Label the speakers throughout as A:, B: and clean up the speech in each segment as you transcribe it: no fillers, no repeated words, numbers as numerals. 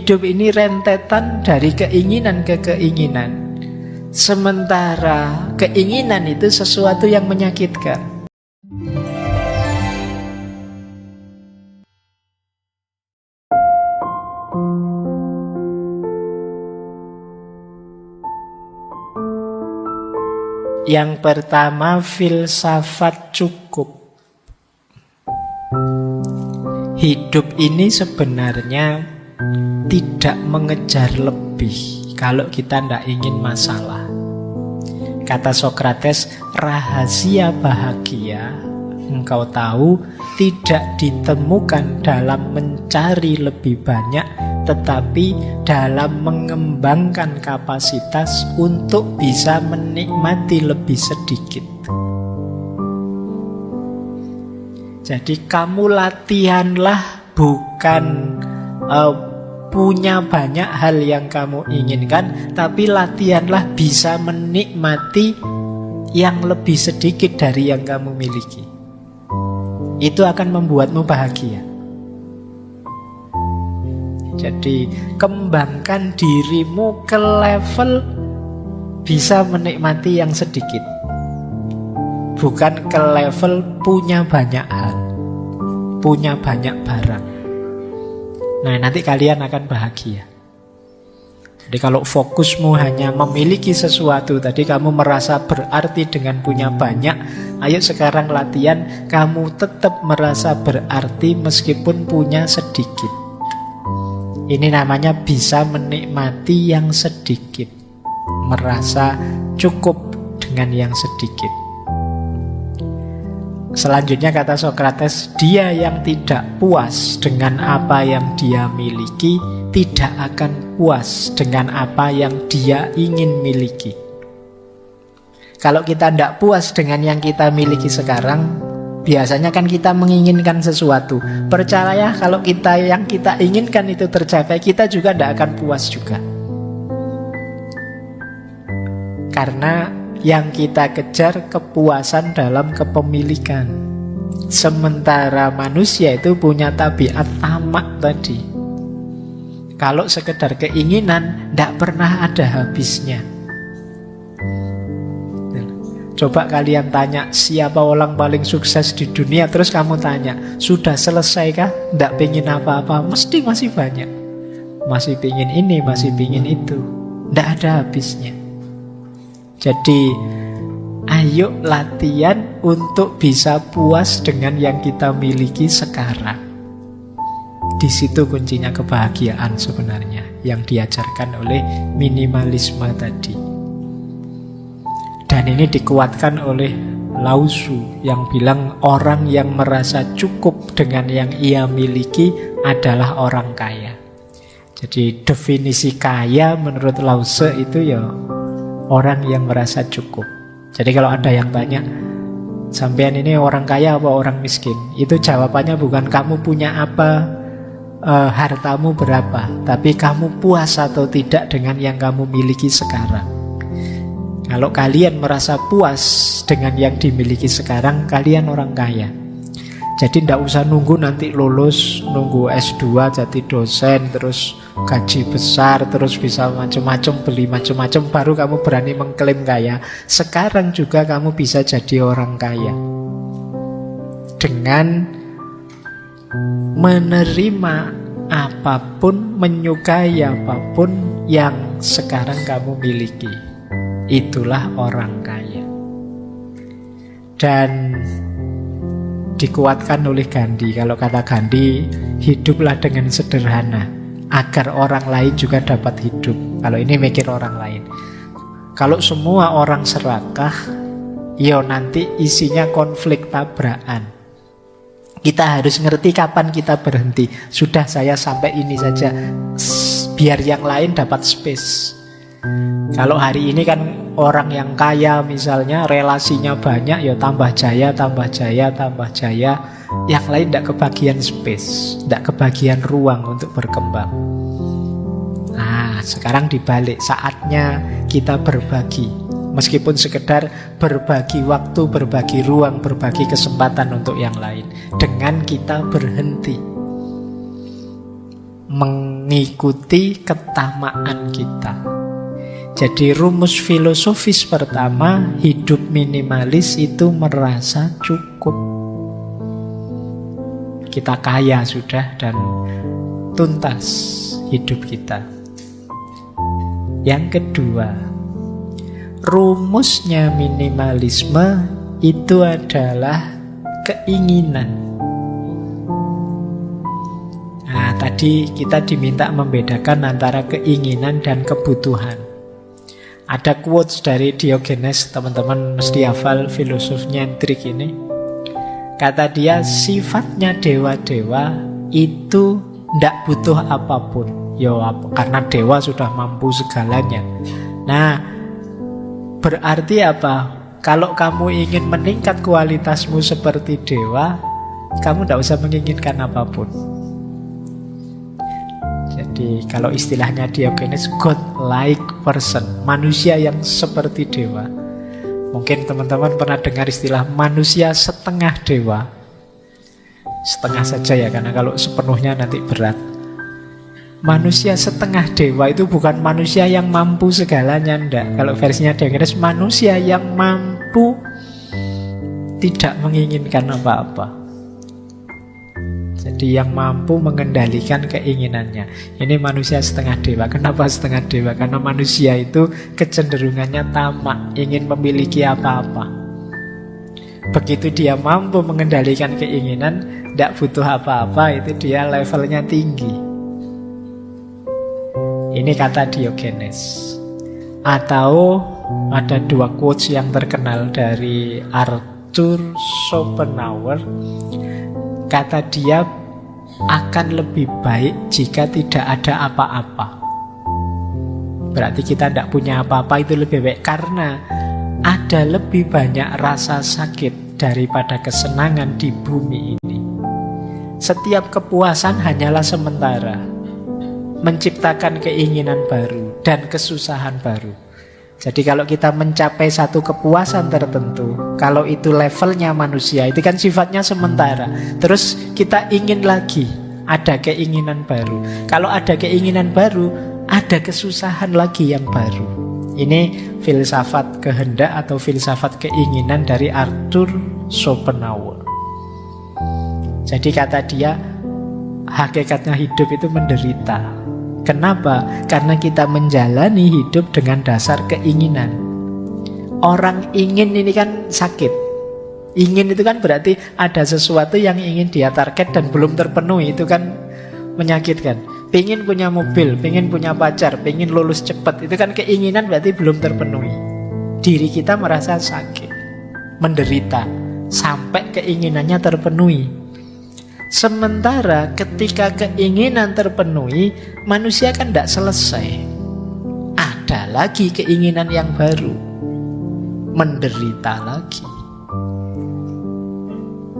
A: Hidup ini rentetan dari keinginan ke keinginan. Sementara keinginan itu sesuatu yang menyakitkan. Yang pertama, filsafat cukup. Hidup ini sebenarnya tidak mengejar lebih kalau kita tidak ingin masalah. Kata Sokrates, rahasia bahagia, engkau tahu, tidak ditemukan dalam mencari lebih banyak, tetapi dalam mengembangkan kapasitas untuk bisa menikmati lebih sedikit. Jadi kamu latihanlah bukan punya banyak hal yang kamu inginkan, tapi latihanlah bisa menikmati yang lebih sedikit dari yang kamu miliki. Itu akan membuatmu bahagia. Jadi kembangkan dirimu ke level bisa menikmati yang sedikit, bukan ke level punya banyak hal, punya banyak barang. Nah, nanti kalian akan bahagia. Jadi kalau fokusmu hanya memiliki sesuatu, tadi kamu merasa berarti dengan punya banyak, ayo sekarang latihan kamu tetap merasa berarti meskipun punya sedikit. Ini namanya bisa menikmati yang sedikit, merasa cukup dengan yang sedikit. Selanjutnya kata Sokrates, dia yang tidak puas dengan apa yang dia miliki tidak akan puas dengan apa yang dia ingin miliki. Kalau kita tidak puas dengan yang kita miliki sekarang, biasanya kan kita menginginkan sesuatu. Percaya kalau yang kita inginkan itu tercapai, kita juga tidak akan puas juga. Karena yang kita kejar kepuasan dalam kepemilikan. Sementara manusia itu punya tabiat tamak tadi. Kalau sekedar keinginan, tidak pernah ada habisnya. Coba kalian tanya siapa orang paling sukses di dunia, terus kamu tanya, sudah selesai kah? Tidak pengen apa-apa, mesti masih banyak. Masih pengen ini, masih pengen itu. Tidak ada habisnya. Jadi, ayo latihan untuk bisa puas dengan yang kita miliki sekarang. Di situ kuncinya kebahagiaan sebenarnya, yang diajarkan oleh minimalisme tadi. Dan ini dikuatkan oleh Lao Tzu yang bilang orang yang merasa cukup dengan yang ia miliki adalah orang kaya. Jadi definisi kaya menurut Lao Tzu itu ya orang yang merasa cukup. Jadi kalau ada yang tanya, sampean ini orang kaya apa orang miskin? Itu jawabannya bukan kamu punya apa, hartamu berapa, tapi kamu puas atau tidak dengan yang kamu miliki sekarang. Kalau kalian merasa puas dengan yang dimiliki sekarang, kalian orang kaya. Jadi tidak usah nunggu nanti lulus, nunggu S2 jadi dosen, terus gaji besar, terus bisa macam-macam, beli macam-macam, baru kamu berani mengklaim kaya. Sekarang juga kamu bisa jadi orang kaya dengan menerima apapun, menyukai apapun yang sekarang kamu miliki. Itulah orang kaya. Dan dikuatkan oleh Gandhi. Kalau kata Gandhi, hiduplah dengan sederhana agar orang lain juga dapat hidup. Kalau ini mikir orang lain. Kalau semua orang serakah, ya nanti isinya konflik tabrakan. Kita harus ngerti kapan kita berhenti. Sudah, saya sampai ini saja, biar yang lain dapat space. Kalau hari ini kan orang yang kaya misalnya relasinya banyak, ya tambah jaya, tambah jaya, tambah jaya. Yang lain tidak kebagian space, tidak kebagian ruang untuk berkembang. Nah, sekarang dibalik, saatnya kita berbagi. Meskipun sekedar berbagi waktu, berbagi ruang, berbagi kesempatan untuk yang lain. Dengan kita berhenti. mengikuti ketamaan kita. Jadi rumus filosofis pertama, hidup minimalis itu merasa cukup. Kita kaya sudah dan tuntas hidup kita. Yang kedua, rumusnya minimalisme itu adalah keinginan. Nah, tadi kita diminta membedakan antara keinginan dan kebutuhan. Ada quotes dari Diogenes, teman-teman mesti hafal, filosof nyentrik ini. Kata dia, sifatnya dewa-dewa itu tidak butuh apapun. Karena dewa sudah mampu segalanya. Nah, berarti apa? Kalau kamu ingin meningkat kualitasmu seperti dewa, kamu tidak usah menginginkan apapun. Jadi kalau istilahnya Diogenes, God-like person, manusia yang seperti dewa. Mungkin teman-teman pernah dengar istilah manusia setengah dewa. Setengah saja ya, karena kalau sepenuhnya nanti berat. Manusia setengah dewa itu bukan manusia yang mampu segalanya, enggak. Kalau versinya Diogenes, manusia yang mampu tidak menginginkan apa-apa. Jadi yang mampu mengendalikan keinginannya. Ini manusia setengah dewa. Kenapa setengah dewa? Karena manusia itu kecenderungannya tamak, ingin memiliki apa-apa. Begitu dia mampu mengendalikan keinginan, tidak butuh apa-apa, itu dia levelnya tinggi. Ini kata Diogenes. Atau ada dua quotes yang terkenal dari Arthur Schopenhauer. Kata dia, akan lebih baik jika tidak ada apa-apa. Berarti kita tidak punya apa-apa, itu lebih baik. Karena ada lebih banyak rasa sakit daripada kesenangan di bumi ini. Setiap kepuasan hanyalah sementara, menciptakan keinginan baru dan kesusahan baru. Jadi kalau kita mencapai satu kepuasan tertentu, kalau itu levelnya manusia, itu kan sifatnya sementara. Terus kita ingin lagi, ada keinginan baru. Kalau ada keinginan baru, ada kesusahan lagi yang baru. Ini filsafat kehendak atau filsafat keinginan dari Arthur Schopenhauer. Jadi kata dia, hakikatnya hidup itu menderita. Kenapa? Karena kita menjalani hidup dengan dasar keinginan. Orang ingin ini kan sakit. Ingin itu kan berarti ada sesuatu yang ingin dia target dan belum terpenuhi. Itu kan menyakitkan. Pengen punya mobil, pengen punya pacar, pengen lulus cepat. Itu kan keinginan berarti belum terpenuhi. Diri kita merasa sakit, menderita, sampai keinginannya terpenuhi. Sementara ketika keinginan terpenuhi, manusia kan tidak selesai. Ada lagi keinginan yang baru, menderita lagi.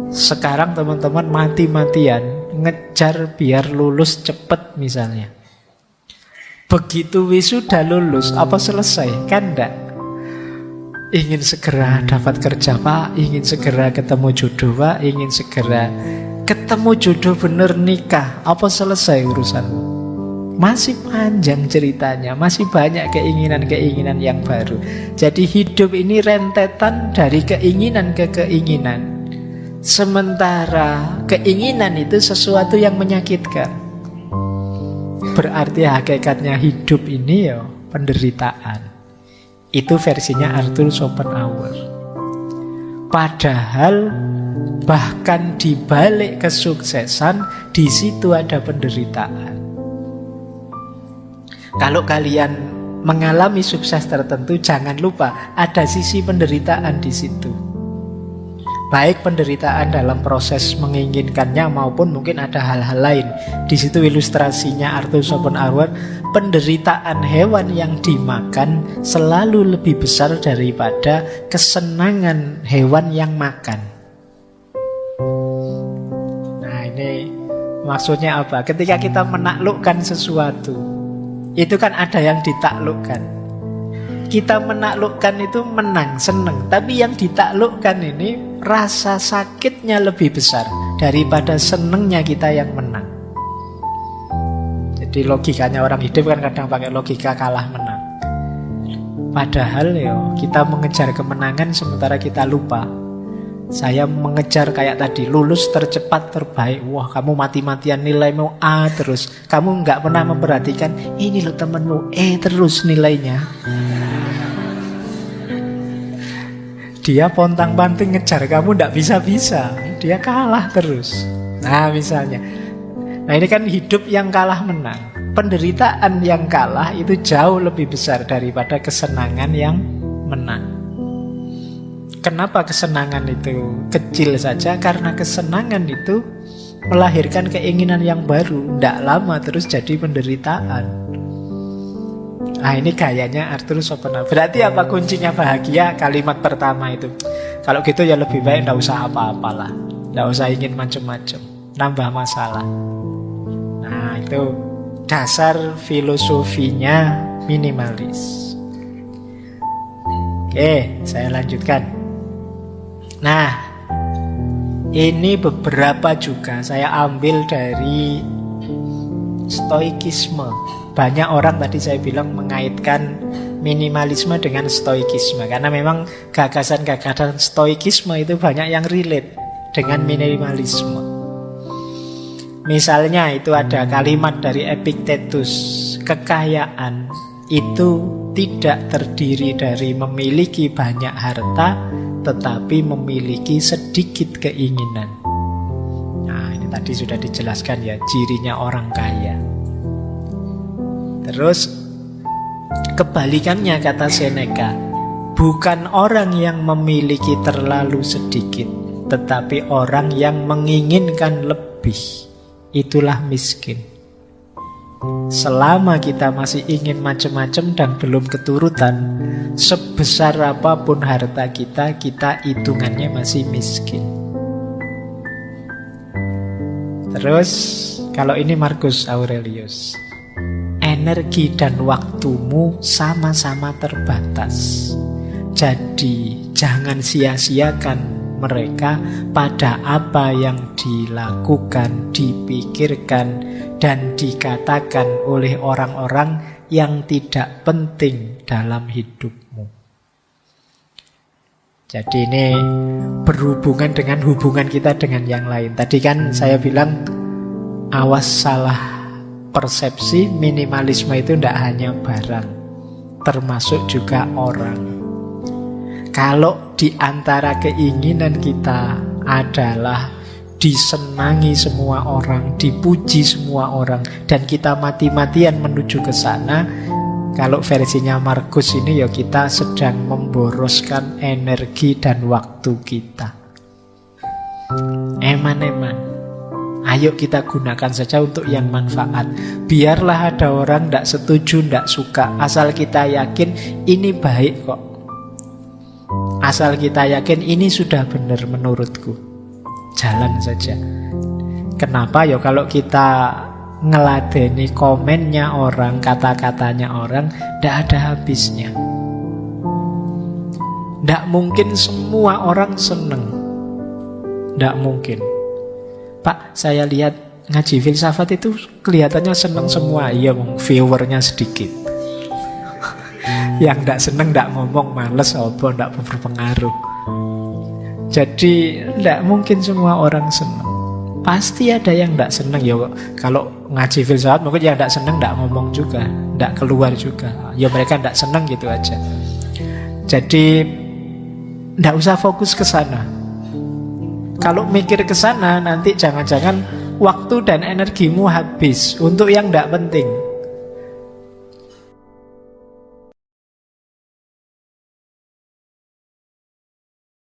A: Sekarang teman-teman mati-matian ngejar biar lulus cepat misalnya. Begitu wisuda lulus, apa selesai? Kan enggak. Ingin segera dapat kerja Pak, ingin segera ketemu jodoh Pak, ingin segera ketemu jodoh bener nikah. Apa selesai urusanmu? Masih panjang ceritanya, masih banyak keinginan-keinginan yang baru. Jadi hidup ini rentetan dari keinginan ke keinginan. Sementara keinginan itu sesuatu yang menyakitkan. Berarti hakikatnya hidup ini ya penderitaan. Itu versinya Arthur Schopenhauer. Padahal bahkan di balik kesuksesan, di situ ada penderitaan. Kalau kalian mengalami sukses tertentu, jangan lupa ada sisi penderitaan di situ. Baik penderitaan dalam proses menginginkannya maupun mungkin ada hal-hal lain. Di situ ilustrasinya Arthur Schopenhauer, penderitaan hewan yang dimakan selalu lebih besar daripada kesenangan hewan yang makan. Nah, ini maksudnya apa? Ketika kita menaklukkan sesuatu, itu kan ada yang ditaklukkan. Kita menaklukkan itu menang, seneng. Tapi yang ditaklukkan ini rasa sakitnya lebih besar daripada senengnya kita yang menang. Jadi logikanya orang hidup kan kadang pakai logika kalah menang. Padahal kita mengejar kemenangan sementara kita lupa. Saya mengejar kayak tadi, lulus tercepat terbaik. Wah, kamu mati-matian nilaimu A terus. Kamu nggak pernah memperhatikan, ini loh temenmu E terus nilainya. Dia pontang-panting ngejar kamu nggak bisa-bisa. Dia kalah terus. Nah misalnya. Nah ini kan hidup yang kalah menang. Penderitaan yang kalah itu jauh lebih besar daripada kesenangan yang menang. Kenapa kesenangan itu kecil saja? Karena kesenangan itu melahirkan keinginan yang baru. Tidak lama terus jadi penderitaan. Nah ini gayanya Arthur Schopenhauer. Berarti apa kuncinya bahagia? Kalimat pertama itu. Kalau gitu ya lebih baik tidak usah apa-apalah. Tidak usah ingin macam-macam. Nambah masalah. Nah itu dasar filosofinya minimalis. Oke, saya lanjutkan. Nah, ini beberapa juga saya ambil dari stoikisme. Banyak orang tadi saya bilang mengaitkan minimalisme dengan stoikisme. Karena memang gagasan-gagasan stoikisme itu banyak yang relate dengan minimalisme. Misalnya itu ada kalimat dari Epictetus, kekayaan itu tidak terdiri dari memiliki banyak harta, tetapi memiliki sedikit keinginan. Nah ini tadi sudah dijelaskan ya, cirinya orang kaya. Terus kebalikannya kata Seneca, bukan orang yang memiliki terlalu sedikit, tetapi orang yang menginginkan lebih. Itulah miskin. Selama kita masih ingin macam-macam dan belum keturutan, sebesar apapun harta kita, kita hitungannya masih miskin. Terus kalau ini Marcus Aurelius, energi dan waktumu sama-sama terbatas. Jadi jangan sia-siakan mereka pada apa yang dilakukan, dipikirkan, dan dikatakan oleh orang-orang yang tidak penting dalam hidupmu. Jadi ini berhubungan dengan hubungan kita dengan yang lain. Tadi kan saya bilang awas salah persepsi, minimalisme itu tidak hanya barang, termasuk juga orang. Kalau di antara keinginan kita adalah disenangi semua orang, dipuji semua orang, dan kita mati-matian menuju ke sana, kalau versinya Marcus ini ya kita sedang memboroskan energi dan waktu kita. Eman-eman, ayo kita gunakan saja untuk yang manfaat. Biarlah ada orang tidak setuju, tidak suka, asal kita yakin ini baik kok. Asal kita yakin ini sudah benar menurutku, jalan saja. Kenapa ya kalau kita ngeladeni komennya orang, kata-katanya orang, tidak ada habisnya. Tidak mungkin semua orang seneng. Tidak mungkin. Pak, saya lihat ngaji filsafat itu kelihatannya seneng semua. Iya, viewernya sedikit. Yang tidak seneng tidak ngomong, males apa, tidak berpengaruh. Jadi tidak mungkin semua orang seneng. Pasti ada yang tidak seneng. Ya kalau ngaji filsafat mungkin yang tidak seneng tidak ngomong juga, tidak keluar juga. Ya mereka tidak seneng gitu aja. Jadi tidak usah fokus ke sana. Kalau mikir ke sana nanti jangan-jangan waktu dan energimu habis untuk yang tidak penting.